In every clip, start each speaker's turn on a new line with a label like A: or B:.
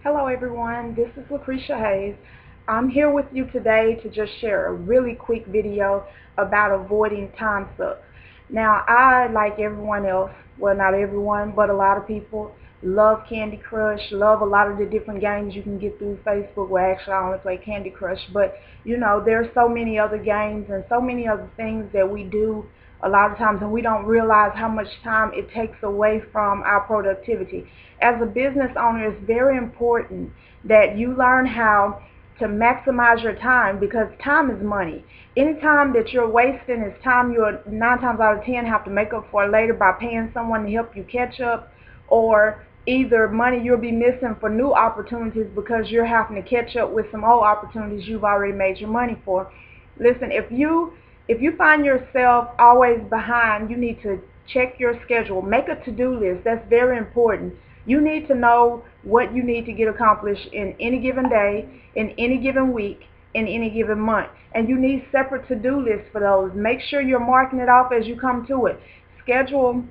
A: Hello everyone, this is Lucretia Hayes. I'm here with you today to just share a really quick video about avoiding time sucks. Now I, like everyone else, well not everyone, but a lot of people, love Candy Crush, love a lot of the different games you can get through Facebook. Well actually I only play Candy Crush, but you know there's so many other games and so many other things that we do a lot of times and we don't realize how much time it takes away from our productivity. As a business owner, it's very important that you learn how to maximize your time because time is money. Any time that you're wasting is time you'll 9 times out of 10 have to make up for later by paying someone to help you catch up, or either money you'll be missing for new opportunities because you're having to catch up with some old opportunities you've already made your money for. Listen, if you find yourself always behind, you need to check your schedule. Make a to-do list. That's very important. You need to know what you need to get accomplished in any given day, in any given week, in any given month. And you need separate to-do lists for those. Make sure you're marking it off as you come to it. Schedule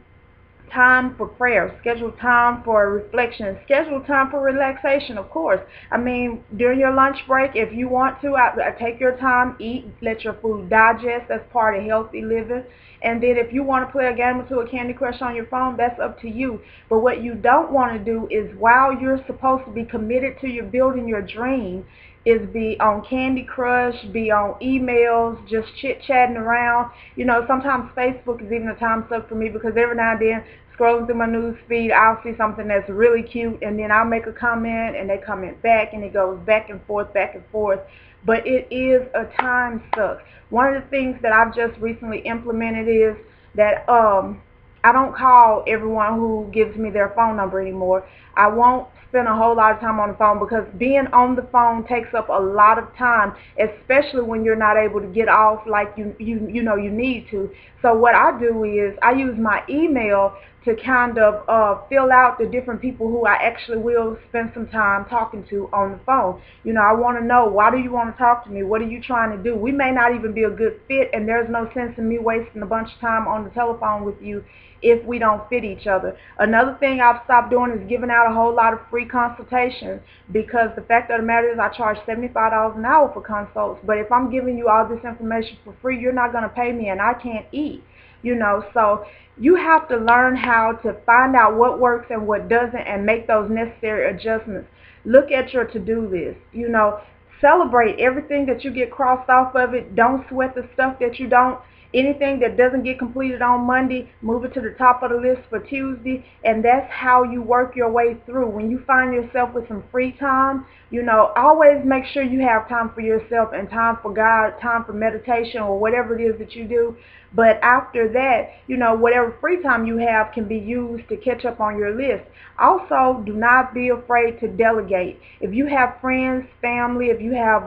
A: time for prayer, schedule time for reflection, schedule time for relaxation, of course. I mean, during your lunch break, if you want to, take your time, eat, let your food digest. That's part of healthy living. And then if you want to play a game or two of Candy Crush on your phone, that's up to you. But what you don't want to do is, while you're supposed to be committed to your building your dream, is be on Candy Crush, be on emails, just chit-chatting around. You know, sometimes Facebook is even a time suck for me because every now and then, scrolling through my news feed, I'll see something that's really cute, and then I'll make a comment, and they comment back, and it goes back and forth, back and forth. But it is a time suck. One of the things that I've just recently implemented is that I don't call everyone who gives me their phone number anymore. I won't spend a whole lot of time on the phone because being on the phone takes up a lot of time, especially when you're not able to get off like you need to. So what I do is I use my email to kind of fill out the different people who I actually will spend some time talking to on the phone. You know, I want to know, why do you want to talk to me? What are you trying to do? We may not even be a good fit, and there's no sense in me wasting a bunch of time on the telephone with you if we don't fit each other. Another thing I've stopped doing is giving out a whole lot of free consultations, because the fact of the matter is I charge $75 an hour for consults, but if I'm giving you all this information for free, you're not going to pay me, and I can't eat. You know, so you have to learn how to find out what works and what doesn't and make those necessary adjustments. Look at your to-do list. You know, celebrate everything that you get crossed off of it. Don't sweat the stuff that you don't. Anything that doesn't get completed on Monday, move it to the top of the list for Tuesday, and that's how you work your way through. When you find yourself with some free time, you know, always make sure you have time for yourself and time for God, time for meditation or whatever it is that you do. But after that, you know, whatever free time you have can be used to catch up on your list. Also, do not be afraid to delegate. If you have friends, family, if you have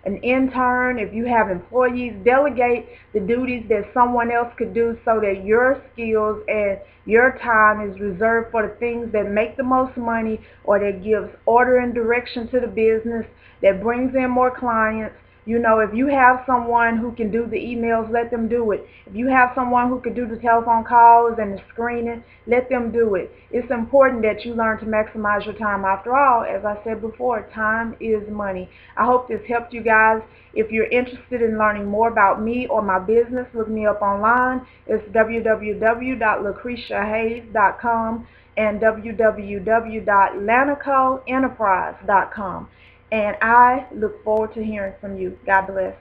A: an intern, if you have employees, delegate the duties that someone else could do so that your skills and your time is reserved for the things that make the most money, or that gives order and direction to the business, that brings in more clients. You know, if you have someone who can do the emails, let them do it. If you have someone who can do the telephone calls and the screening, let them do it. It's important that you learn to maximize your time. After all, as I said before, time is money. I hope this helped you guys. If you're interested in learning more about me or my business, look me up online. It's www.lucretiahayes.com and www.lanacoenterprise.com. And I look forward to hearing from you. God bless.